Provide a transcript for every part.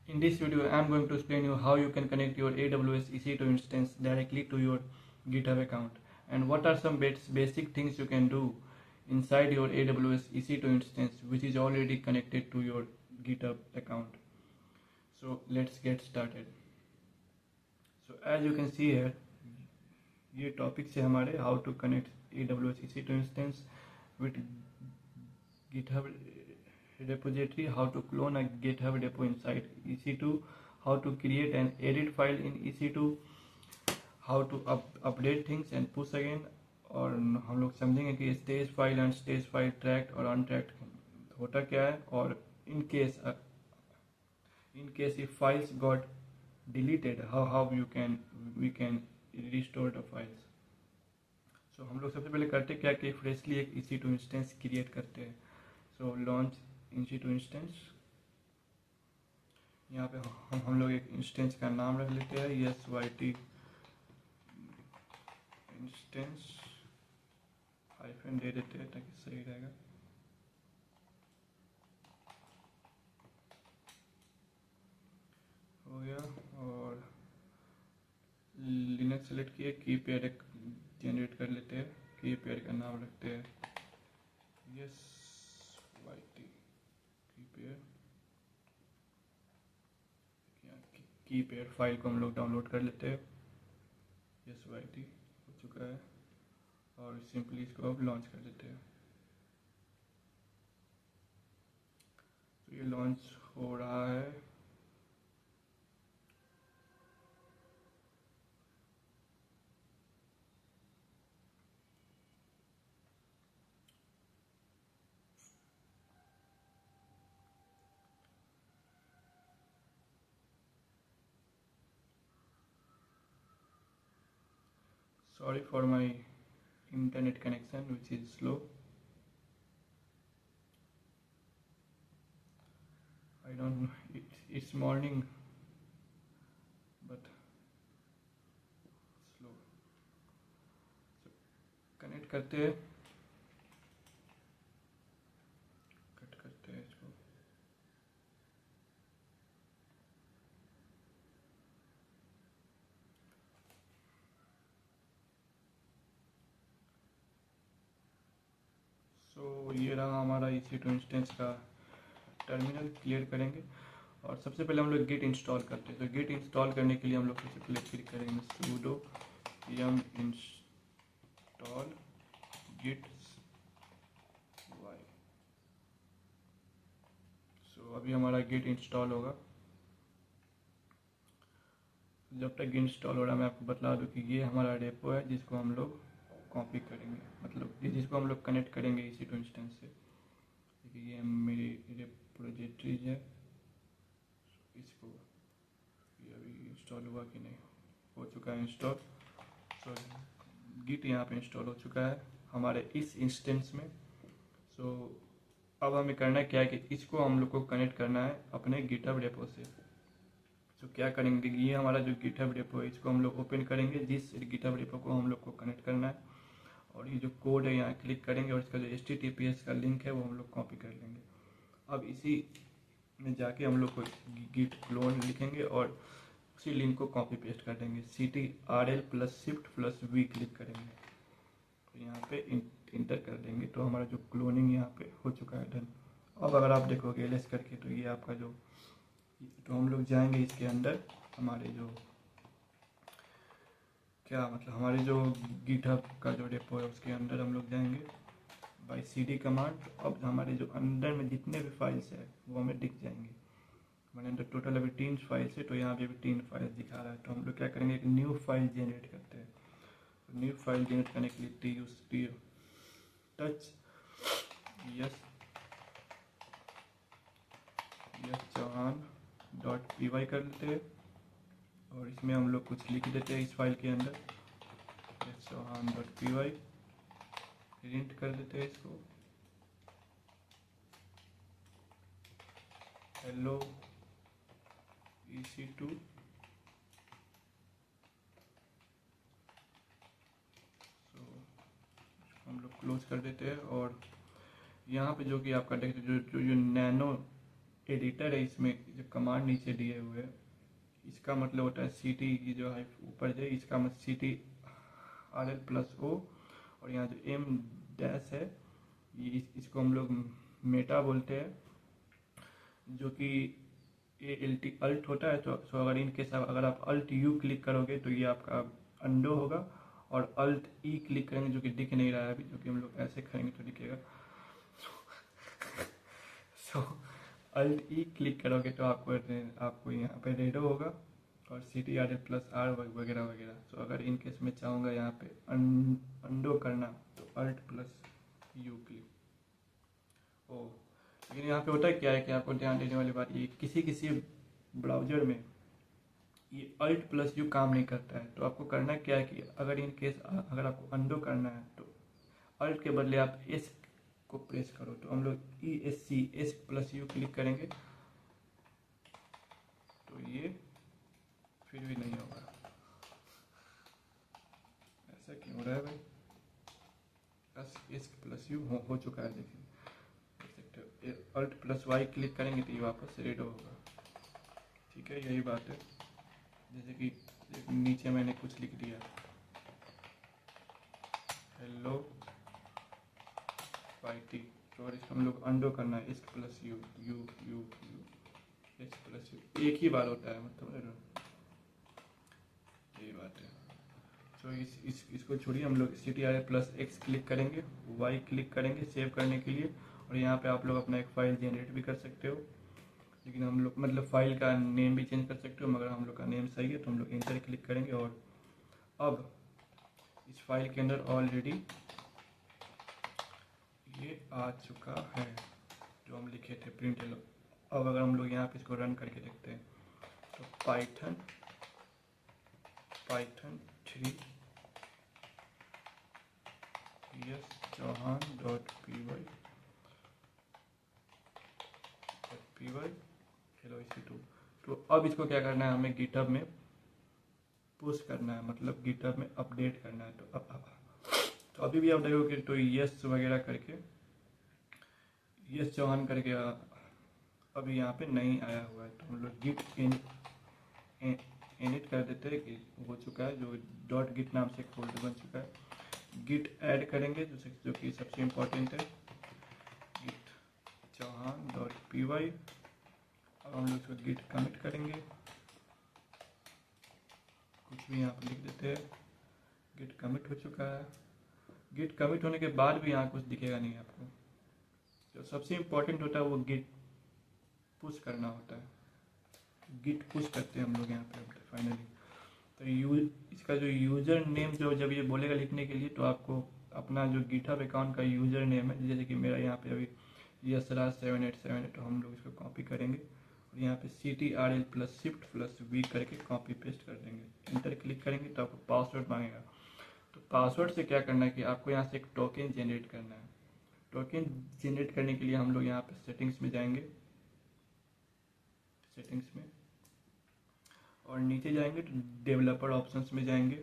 In this video, I am going to explain you how you can connect your AWS EC2 instance directly to your GitHub account and what are some basic things you can do inside your AWS EC2 instance which is already connected to your GitHub account. So let's get started. So as you can see here, ये topic से हमारे how to connect AWS EC2 instance with GitHub repository, how to clone a GitHub repo inside EC2, how to create an edit file in EC2, how to update things and push again. और हम लोग समझेंगे कि stage file and stage file tracked और untracked होता क्या है, और in case if files got deleted how we can restore the files. So हम लोग सबसे पहले करते क्या कि फ्रेशली एक EC2 इंस्टेंस क्रिएट करते हैं. सो लॉन्च EC2 इंस्टेंस. यहाँ पे हम लोग एक इंस्टेंस का नाम रख लेते हैं SYT इंस्टेंस हाइफन दे देते हैं ताकि सही रहेगा. हो गया. और लिनक्स सेलेक्ट किए, की पेयर एक जनरेट कर लेते हैं. की पेयर का नाम रखते हैं SYT की पेयर. की पेयर फाइल को हम लोग डाउनलोड कर लेते हैं. SYT हो चुका है और सिंपली इसको अब लॉन्च कर देते हैं. तो ये लॉन्च हो रहा है. Sorry for my internet connection which is slow. I don't know, it's morning but slow. So connect करते हैं, कट करते हैं इसको. सो ये रहा हमारा EC2 इंस्टेंस का टर्मिनल. क्लियर करेंगे और सबसे पहले हम लोग गिट इंस्टॉल करते हैं. तो गिट इंस्टॉल करने के लिए हम लोग सबसे पहले क्लिक करेंगे sudo yum install git y. सो अभी हमारा गिट इंस्टॉल होगा. जब तक इंस्टॉल हो रहा है मैं आपको बता दूं कि ये हमारा रेपो है जिसको हम लोग कॉपी करेंगे, मतलब जिसको हम लोग कनेक्ट करेंगे EC2 इंस्टेंस से. ये मेरी रेपोजिटरीज है. इसको ये अभी इंस्टॉल हुआ कि नहीं, हो चुका है इंस्टॉल. सो गिट यहाँ पे इंस्टॉल हो चुका है हमारे इस इंस्टेंस में. सो अब हमें करना क्या है कि इसको हम लोग को कनेक्ट करना है अपने गिटहब रेपो से. तो क्या करेंगे, ये हमारा जो गिटहब रेपो है इसको हम लोग ओपन करेंगे जिस गिटहब रेपो को हम लोग को कनेक्ट करना है. और ये जो कोड है यहाँ क्लिक करेंगे और इसका जो HTTPS का लिंक है वो हम लोग कॉपी कर लेंगे. अब इसी में जाके हम लोग को गिट क्लोन लिखेंगे और उसी लिंक को कॉपी पेस्ट कर देंगे. CTRL+Shift+V क्लिक करेंगे तो यहाँ पे इंटर कर देंगे. तो हमारा जो क्लोनिंग यहाँ पे हो चुका है डन. अब अगर आप देखोगे LS करके तो ये आपका जो, तो हम लोग जाएंगे इसके अंदर हमारे जो क्या मतलब हमारे जो गिटहब का जो रेपो है उसके अंदर हम लोग जाएंगे बाय CD कमांड. अब हमारे जो अंदर में जितने भी फाइल्स है वो हमें दिख जाएंगे. मैंने अंदर टोटल अभी 3 फाइल्स है तो यहाँ पे भी 3 फाइल्स दिखा रहा है. तो हम लोग क्या करेंगे, एक न्यू फाइल जनरेट करते हैं. तो न्यू फाइल जनरेट करने के लिए टच chauhan.py कर लेते हैं और इसमें हम लोग कुछ लिख देते हैं इस फाइल के अंदर chauhan.py. प्रिंट कर देते हैं इसको hello EC2. सो हम लोग क्लोज कर देते हैं. और यहाँ पे जो कि आपका जो नैनो एडिटर है, इसमें जो कमांड नीचे दिए हुए हैं इसका मतलब होता है सी टी, ये जो है ऊपर जो इसका मतलब C T R L plus O, और यहाँ जो एम डैश है ये इसको हम लोग मेटा बोलते हैं, जो कि ए एल टी अल्ट होता है। तो अगर इन केस अगर आप अल्ट यू क्लिक करोगे तो ये आपका अंडो होगा, और अल्ट ई क्लिक करेंगे जो कि दिख नहीं रहा है अभी, जो कि हम लोग ऐसे करेंगे तो दिखेगा। सो अल्ट ई क्लिक करोगे तो आपको यहाँ पे रेडो होगा, और C T R L plus R वगैरह वगैरह। सो अगर इन केस में चाहूँगा यहाँ पे अंडो करना तो अल्ट प्लस यू क्लिक ओ। लेकिन यहाँ पे होता है क्या है कि आपको ध्यान देने वाली बात ये, किसी किसी ब्राउजर में ये अल्ट प्लस यू काम नहीं करता है। तो आपको करना क्या है कि अगर इन केस अगर आपको अंडो करना है तो अल्ट के बदले आप एस को प्रेस करो। तो हम लोग E S C S plus U click करेंगे तो ये फिर भी नहीं होगा। ऐसा क्यों हो रहा है भाई? बस एस प्लस यू हो चुका है, देखिए देख सकते हो। अल्ट प्लस वाई क्लिक करेंगे तो ये वापस रेडो होगा। ठीक है, यही बात है। जैसे कि नीचे मैंने कुछ लिख दिया, हेलो वाईटी, तो और इसको हम लोग अंडो करना है, इस्क plus U U U U S plus U, एक ही बार होता है मतलब, यही बात है। तो इसको छोड़िए, हम लोग C T R plus X click करेंगे, वाई क्लिक करेंगे सेव करने के लिए, और यहाँ पे आप लोग अपना एक फ़ाइल जनरेट भी कर सकते हो। लेकिन हम लोग मतलब फ़ाइल का नेम भी चेंज कर सकते हो, मगर हम लोग का नेम सही है तो हम लोग इंटर क्लिक करेंगे। और अब इस फाइल के अंदर ऑलरेडी ये आ चुका है जो हम लिखे थे प्रिंट हेलो। अब अगर हम लोग यहाँ पे इसको रन करके देखते हैं तो Python 3 Yash Chauhan .py hello EC2। तो अब इसको क्या करना है, हमें गिटहब में पुश करना है, मतलब गिटहब में अपडेट करना है। तो अभी भी आप देखोगे तो यस वगैरह करके, यस चौहान करके अभी यहाँ पे नहीं आया हुआ है। तो हम लोग गिट इनिट कर देते हैं कि हो चुका है, जो डॉट गिट नाम से एक फोल्डर बन चुका है। गिट ऐड करेंगे जो कि सबसे इम्पोर्टेंट है, गिट चौहान .py। अब हम लोग इसको गिट कमिट करेंगे, कुछ भी यहाँ पर लिख देते हैं। गिट कमिट हो चुका है। गिट कमिट होने के बाद भी यहाँ कुछ दिखेगा नहीं आपको। जो सबसे इम्पोर्टेंट होता है वो गिट पुश करना होता है। गिट पुश करते हैं हम लोग यहाँ पे फाइनली। तो इसका जो यूज़र नेम जो जब ये बोलेगा लिखने के लिए, तो आपको अपना जो गिटहब अकाउंट का यूज़र नेम है, जैसे कि मेरा यहाँ पे अभी यसराज 787 है, तो हम लोग इसको कॉपी करेंगे और यहाँ पे CTRL plus shift plus V करके कॉपी पेस्ट कर देंगे। इंटर क्लिक करेंगे तो आपको पासवर्ड मांगेगा। तो पासवर्ड से क्या करना है कि आपको यहाँ से एक टोकन जनरेट करना है। टोकन जनरेट करने के लिए हम लोग यहाँ पे सेटिंग्स में जाएंगे, सेटिंग्स में, और नीचे जाएंगे तो डेवलपर ऑप्शंस में जाएंगे,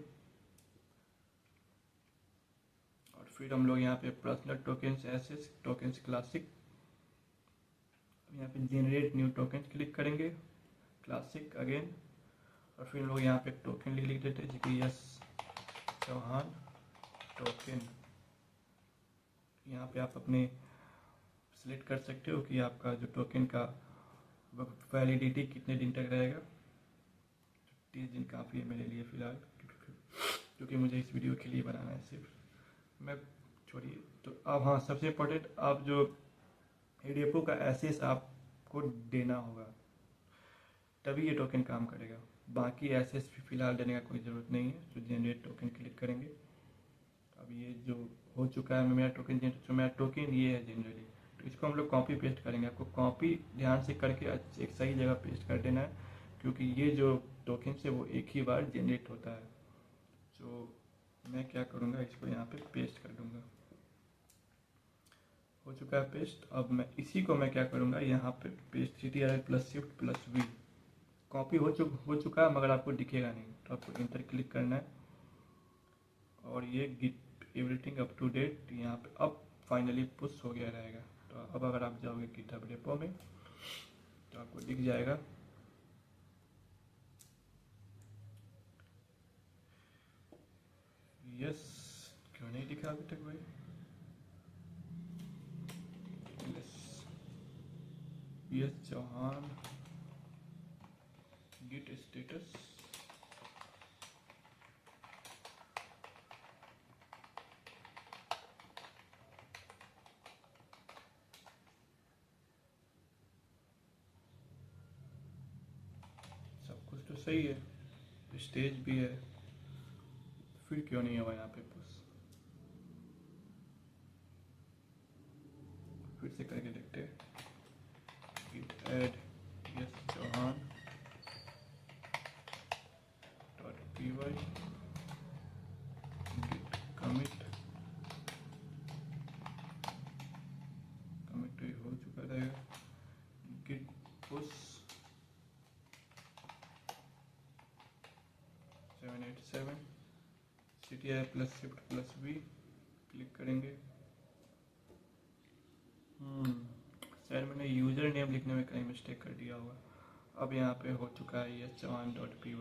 और फिर हम लोग यहाँ पे personal tokens access tokens classic, यहाँ पे जनरेट न्यू टोकन क्लिक करेंगे, क्लासिक अगेन, और फिर हम लोग यहाँ पे टोकन लिख देते हैं जैसे कि यस चौहान टोकन। यहाँ पे आप अपने सिलेक्ट कर सकते हो कि आपका जो टोकन का वैलिडिटी कितने दिन तक रहेगा। 30 दिन काफ़ी है मेरे लिए फ़िलहाल, क्योंकि मुझे इस वीडियो के लिए बनाना है सिर्फ। मैं छोड़िए, तो अब हाँ सबसे इम्पोर्टेंट, आप जो एडीएफओ का एसेस आपको देना होगा तभी ये टोकन काम करेगा। बाकी एसेस फिलहाल देने का कोई ज़रूरत नहीं है। तो जनरेट टोकन क्लिक करेंगे। अब ये जो हो चुका है मेरा टोकन, जो मेरा टोकन ये है जनरली, तो इसको हम लोग कॉपी पेस्ट करेंगे। आपको कॉपी ध्यान से करके एक सही जगह पेस्ट कर देना है, क्योंकि ये जो टोकन है वो एक ही बार जनरेट होता है। तो मैं क्या करूँगा, इसको यहाँ पे पेस्ट कर दूँगा। हो चुका है पेस्ट। अब मैं इसी को मैं क्या करूँगा, यहाँ पे paste CTRL plus shift plus V, copy हो चुका है मगर आपको दिखेगा नहीं, तो आपको इंटर क्लिक करना है, और ये git everything up to date यहाँ पे अब फाइनली पुश हो गया रहेगा। तो अब अगर आप जाओगे गिटहब रेपो में, तो आपको दिख जाएगा। यस, क्यों नहीं दिखा अभी तक भाई? Yash Chauhan git status. सब कुछ तो सही है, स्टेज भी है, फिर क्यों नहीं हुआ यहाँ पे पुश? फिर से करके देखते हैं। Git add Yash Chauhan .py git commit तो ये हो चुका रहेगा। Git push 787 CTI plus shift plus V click करेंगे। शायद मैंने यूज़र नेम लिखने में कहीं मिस्टेक कर दिया होगा। अब यहाँ पे हो चुका है यस चौहान .py।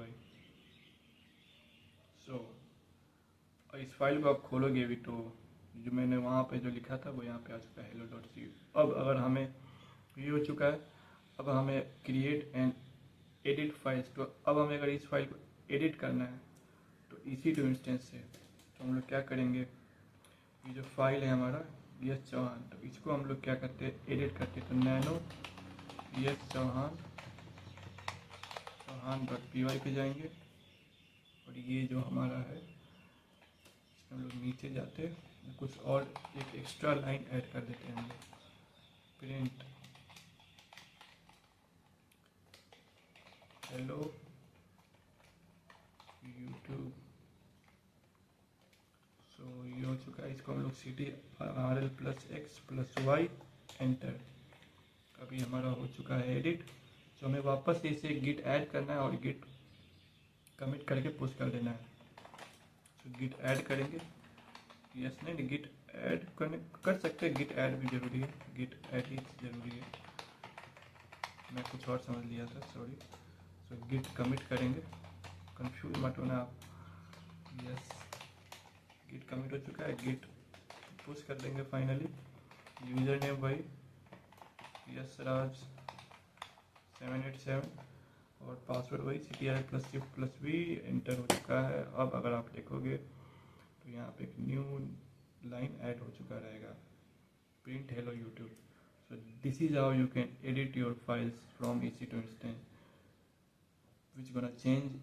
इस फाइल को आप खोलोगे भी तो जो मैंने वहाँ पे जो लिखा था वो यहाँ पे आ चुका है hello.cu। अब अगर हमें ये हो चुका है, अब हमें क्रिएट एंड एडिट फाइल्स, तो अब हमें अगर इस फाइल को एडिट करना है तो EC2 इंस्टेंस से तो हम लोग क्या करेंगे, ये जो फाइल है हमारा यस चौहान, तो इसको हम लोग क्या करते हैं, एडिट करते हैं। तो नैनो यस चौहान .py पे जाएंगे और ये जो हमारा है इसमें हम लोग नीचे जाते हैं, कुछ और एक एक्स्ट्रा लाइन ऐड कर देते हैं हम लोग। Print hello YouTube. सो ये हो चुका है, इसको हम लोग CTRL plus X plus Y enter. अभी हमारा हो चुका है एडिट। तो हमें वापस से इसे गिट ऐड करना है और गिट कमिट करके पुश कर देना है। तो गिट ऐड करेंगे, यस नहीं गिट ऐड कर सकते हैं, गिट ऐड भी जरूरी है, गिट ऐड ही जरूरी है, मैं कुछ और समझ लिया था, सॉरी। सो गिट कमिट करेंगे, कंफ्यूज मत होना आप। यस गिट कमिट हो चुका है, गिट पुश कर देंगे फाइनली। यूज़र नेम वही यस राज 787 और पासवर्ड वही CTI plus shift plus V enter हो चुका है। अब अगर आप देखोगे तो यहाँ पे एक न्यू लाइन ऐड हो चुका रहेगा, print hello YouTube. So this is how you can edit your files from EC2 instance which gonna change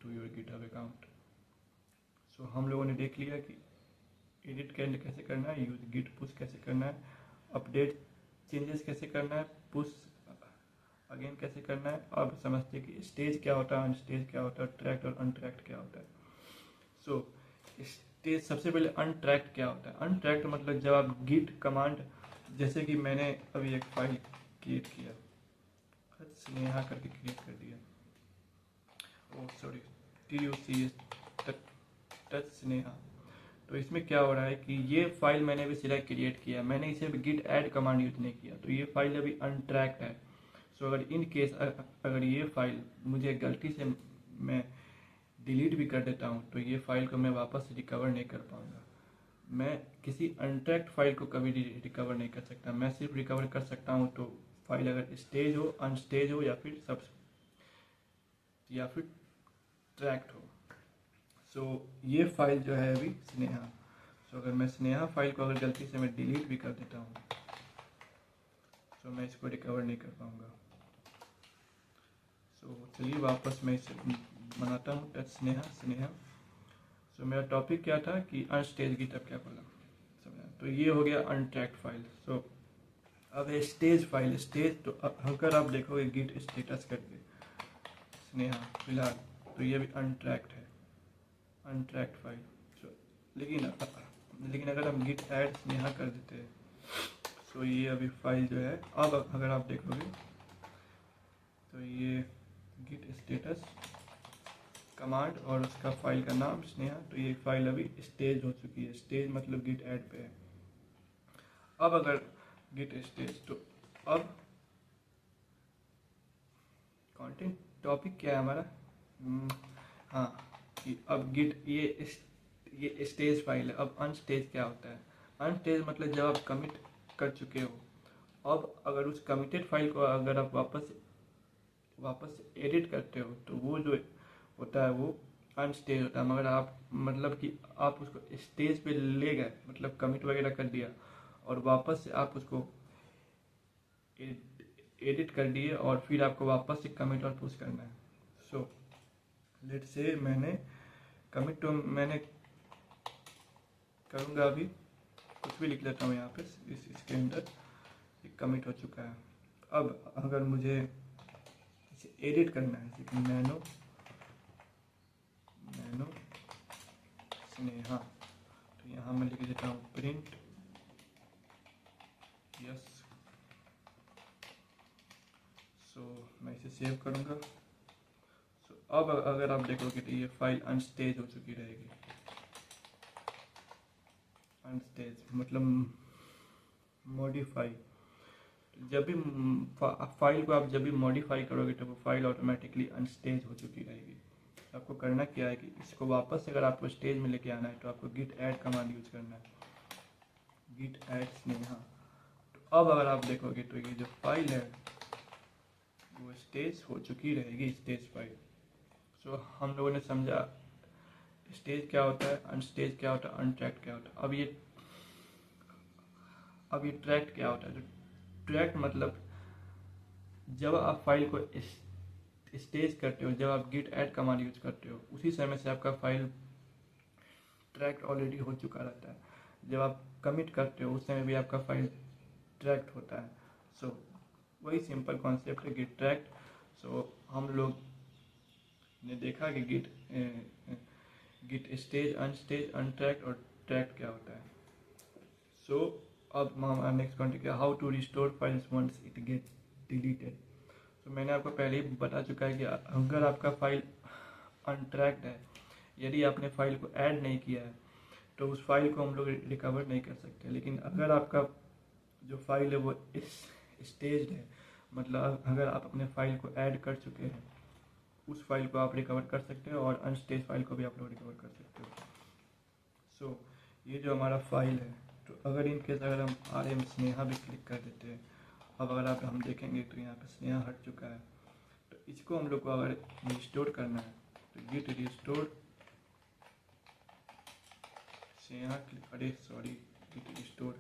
to your GitHub account. सो हम लोगों ने देख लिया कि एडिट कैसे करना है, यूज गिट पुश कैसे करना है, अपडेट चेंजेस कैसे करना है, पुश अगेन कैसे करना है। अब समझते हैं कि स्टेज क्या होता है, अनस्टेज क्या होता है, ट्रैक्ड और अनट्रैक्ड क्या होता है। सो स्टेज सबसे पहले अनट्रैक्ड क्या होता है। अनट्रैक्ड मतलब जब आप गिट कमांड, जैसे कि मैंने अभी एक फाइल क्रिएट किया, स्नेहा करके क्रिएट कर दिया, oh sorry TUC touch Sneha. तो इसमें क्या हो रहा है कि ये फाइल मैंने अभी सिर्फ क्रिएट किया, मैंने इसे अभी गिट ऐड कमांड यूज नहीं किया, तो ये फाइल अभी अनट्रैक्ड है। सो अगर इन केस अगर ये फाइल मुझे गलती से मैं डिलीट भी कर देता हूँ तो ये फाइल को मैं वापस रिकवर नहीं कर पाऊँगा। मैं किसी अनट्रैक्ड फाइल को कभी रिकवर नहीं कर सकता, मैं सिर्फ रिकवर कर सकता हूँ तो फाइल अगर स्टेज हो, अनस्टेज हो या फिर ट्रैक्ड हो। सो ये फाइल जो है अभी स्नेहा। सो अगर मैं स्नेहा फाइल को अगर गलती से मैं डिलीट भी कर देता हूँ तो मैं इसको रिकवर नहीं कर पाऊँगा। सो चलिए वापस मैं इसे बनाता हूँ, टच स्नेहा। सो मेरा टॉपिक क्या था कि अनस्टेज गिटहब क्या बोला, समझा। तो ये हो गया अनट्रैक्ड फाइल। सो अब है स्टेज फाइल, स्टेज। तो अगर आप देखोगे गिट स्टेटस करके स्नेहा फिलहाल, तो ये भी अनट्रैक्ड है, अनट्रैक्ड फाइल। सो लेकिन अगर हम गिट ऐड स्नेहा कर देते हैं तो ये अभी फाइल जो है, अब अगर आप देखोगे तो ये गिट स्टेटस कमांड और उसका फाइल का नाम स्नेहा, तो ये फाइल अभी स्टेज हो चुकी है। स्टेज मतलब गिट ऐड पे है। अब अगर गिट स्टेज, तो अब कंटेंट टॉपिक क्या है हमारा? हम्म, हाँ, कि अब गिट ये स्टेज फाइल है। अब अनस्टेज क्या होता है? अनस्टेज मतलब जब आप कमिट कर चुके हो, अब अगर उस कमिटेड फाइल को अगर आप वापस वापस एडिट करते हो तो वो जो होता है वो अनस्टेज होता है। मगर आप मतलब कि आप उसको स्टेज पे ले गए, मतलब कमिट वगैरह कर दिया और वापस से आप उसको एडिट कर दिए और फिर आपको वापस से कमिट और पुश करना है। सो लेट से मैंने कमिट तो मैंने करूँगा, अभी कुछ भी लिख लेता हूँ यहाँ पे इसके अंदर एक कमिट हो चुका है। अब अगर मुझे इसे एडिट करना है, जैसे कि नैनो स्नेहा, तो यहाँ मैं लिख देता हूँ प्रिंट यस। सो मैं इसे सेव करूँगा। सो अब अगर आप देखोगे तो ये फाइल अनस्टेज हो चुकी रहेगी। अनस्टेज मतलब मॉडिफाई। जब भी फाइल को आप जब भी मॉडिफाई करोगे तो वो फाइल ऑटोमेटिकली अनस्टेज हो चुकी रहेगी। आपको करना क्या है कि इसको वापस अगर आपको स्टेज में लेके आना है तो आपको गिट ऐड कमांड यूज करना है, गिट ऐड स्नेहा। तो अब अगर आप देखोगे तो ये जो फाइल है वो स्टेज हो चुकी रहेगी, स्टेज फाइल। सो हम लोगों ने समझा स्टेज क्या होता है, अनस्टेज क्या होता है, अनट्रैक्ड क्या होता है। अब ये ट्रैक्ड क्या होता है? तो ट्रैक्ड मतलब जब आप फाइल को स्टेज करते हो, जब आप गिट ऐड कमांड यूज करते हो, उसी समय से आपका फाइल ट्रैक्ड ऑलरेडी हो चुका रहता है। जब आप कमिट करते हो उस समय भी आपका फाइल ट्रैक्ड होता है। सो वही सिंपल कॉन्सेप्ट है गिट ट्रैक्ड। सो हम लोग ने देखा कि गिट स्टेज, अनस्टेज, अनट्रैक्ड और ट्रैक्ड क्या होता है। सो अब हमारा नेक्स्ट कॉन्टेक्ट है how to restore files once it get deleted. तो मैंने आपको पहले ही बता चुका है कि अगर आपका फाइल अनट्रैक्ड है, यदि आपने फाइल को ऐड नहीं किया है तो उस फाइल को हम लोग रिकवर नहीं कर सकते। लेकिन अगर आपका जो फाइल है वो स्टेज है, मतलब अगर आप अपने फाइल को ऐड कर चुके हैं, उस फाइल को आप रिकवर कर सकते हो और अनस्टेज फाइल को भी आप लोग रिकवर कर सकते हो। सो ये जो हमारा फाइल है, तो अगर इन केस अगर हम RM स्नेहा भी क्लिक कर देते हैं, अब अगर आप हम देखेंगे तो यहाँ पे स्नेहा हट चुका है। तो इसको हम लोग को अगर रिस्टोर करना है तो गिट रिस्टोर स्नेहा क्लिक, अरे sorry, git restore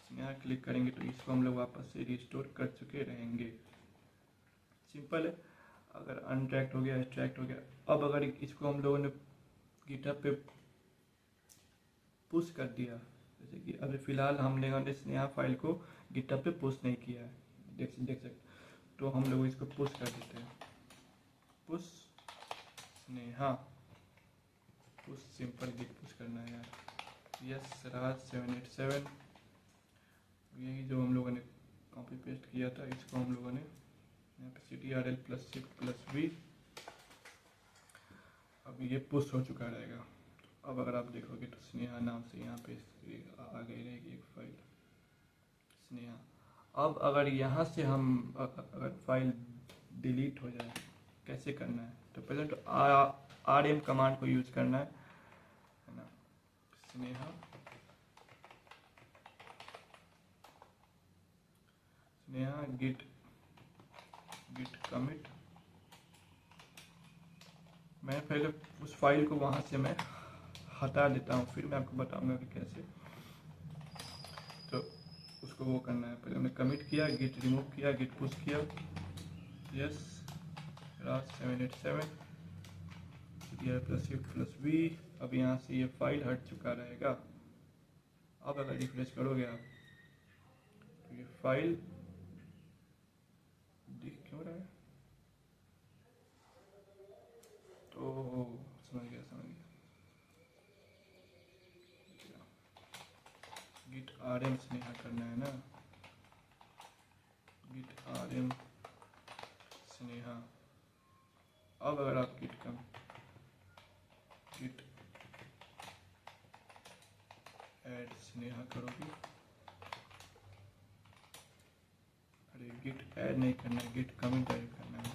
Sneha click करेंगे तो इसको हम लोग वापस से रिस्टोर कर चुके रहेंगे। सिंपल है। अगर अनट्रैक्ट हो गया, एक्सट्रैक्ट हो गया। अब अगर इसको हम लोगों ने गिटहब पे पुश कर दिया, जैसे कि अभी फिलहाल हमने स्नेहा फाइल को गिटहब पे पुश नहीं किया है, देख सकते, तो हम लोग इसको पुश कर देते हैं, push Sneha, push simple git push करना है यार। यस राज 787, यही जो हम लोगों ने कॉपी पेस्ट किया था, इसको हम लोगों ने यहाँ पे CTRL plus shift plus V, अब ये पुश हो चुका रहेगा। अब अगर आप देखोगे तो स्नेहा नाम से यहाँ पे आ गई रहेगी एक फाइल स्नेहा। अब अगर यहाँ से हम अगर फाइल डिलीट हो जाए, कैसे करना है? तो पहले तो RM कमांड को यूज करना है ना। Sneha git commit. मैं पहले उस फाइल को वहाँ से मैं हटा देता हूँ, फिर मैं आपको बताऊंगा कि कैसे। तो उसको वो करना है, पहले मैं कमिट किया, गिट रिमूव किया, गिट पुश किया, यस राज 787 प्लस शिफ्ट प्लस V। अब यहाँ से ये फाइल हट चुका रहेगा। अब अगर रिफ्रेश करोगे आप तो ये फाइल दिख क्यों रहा है? तो समझ गया गिट RM स्नेहा करना है ना, गिट RM स्नेहा। अब अगर आप गिट ऐड स्नेहा करोगे, अरे गिट है, गिट कमिट डायरेक्ट करना है।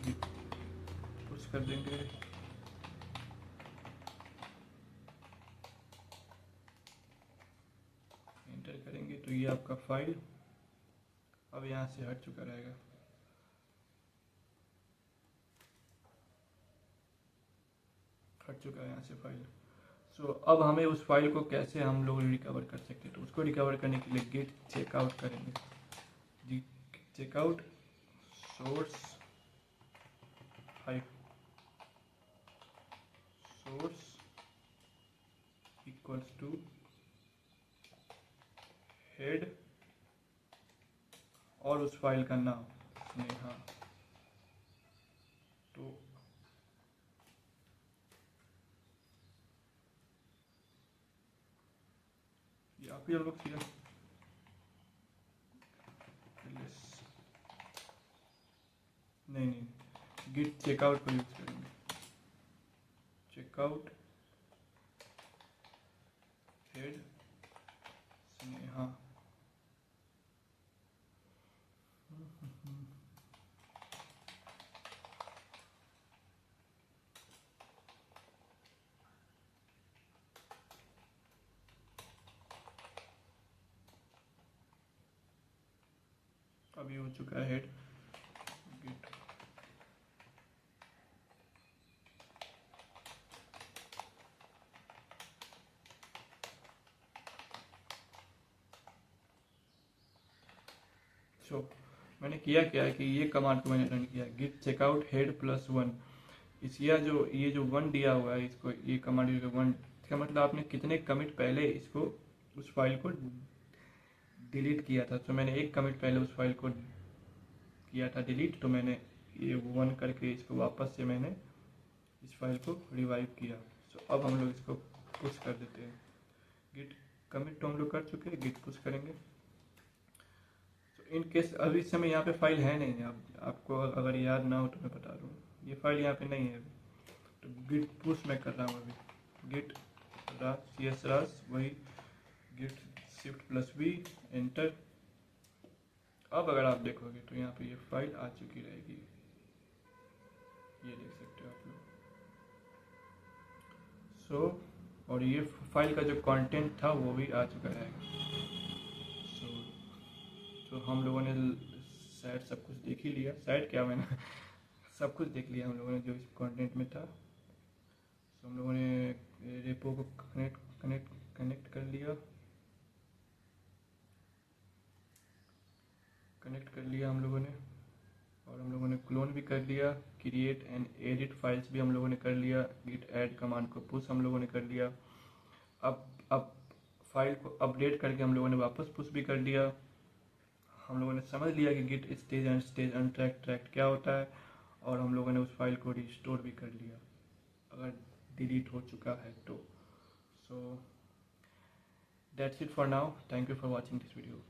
गिट पुश कर देंगे, एंटर करेंगे तो ये आपका फाइल अब यहाँ से हट चुका रहेगा। हट चुका है यहाँ से फाइल। सो अब हमें उस फाइल को कैसे हम लोग रिकवर कर सकते हैं, तो उसको रिकवर करने के लिए गिट चेकआउट करेंगे। G checkout source equals to head और उस फाइल का नाम स्नेहा। तो या फिर हम लोग सीधा नहीं गिट चेकआउट को यूज करेंगे। Checkout head Sneha. अभी हो चुका है हेड गिट। सो मैंने किया क्या है कि ये कमांड को मैंने रन किया, गिट चेकआउट हेड +1। इसका जो ये जो 1 दिया हुआ है, इसको ये कमांड 1, इसका मतलब आपने कितने कमिट पहले इसको उस फाइल को डिलीट किया था। तो मैंने एक कमिट पहले उस फाइल को किया था डिलीट, तो मैंने ये 1 करके इसको वापस से मैंने इस फाइल को रिवाइव किया। तो अब हम लोग इसको पुश कर देते हैं। गिट कमिट तो हम लोग कर चुके हैं, गिट पुश करेंगे। इन केस अभी इस समय यहाँ पे फाइल है नहीं है, आपको अगर याद ना हो तो मैं बता दूँ, ये फाइल यहाँ पे नहीं है अभी। तो गिट पुश मैं कर रहा हूँ अभी, गिट cs ras वही गिट shift+v एंटर। अब अगर आप देखोगे तो यहाँ पे ये फाइल आ चुकी रहेगी, ये देख सकते हो आप लोग। और ये फाइल का जो कंटेंट था वो भी आ चुका रहेगा। तो हम लोगों ने शायद सब कुछ देख ही लिया, शायद क्या मैंने सब कुछ देख लिया हम लोगों ने जो इस कंटेंट में था। तो हम लोगों ने रेपो को कनेक्ट कर लिया हम लोगों ने, और हम लोगों ने क्लोन भी कर लिया, क्रिएट एंड एडिट फाइल्स भी हम लोगों ने कर लिया, गिट ऐड कमांड को पुश हम लोगों ने कर लिया। अब फाइल को अपडेट करके हम लोगों ने वापस पुश भी कर दिया। हम लोगों ने समझ लिया कि गिट स्टेज एंड स्टेज अनट्रैक्ट क्या होता है, और हम लोगों ने उस फाइल को रिस्टोर भी कर लिया अगर डिलीट हो चुका है तो। So that's it for now, thank you for watching this video.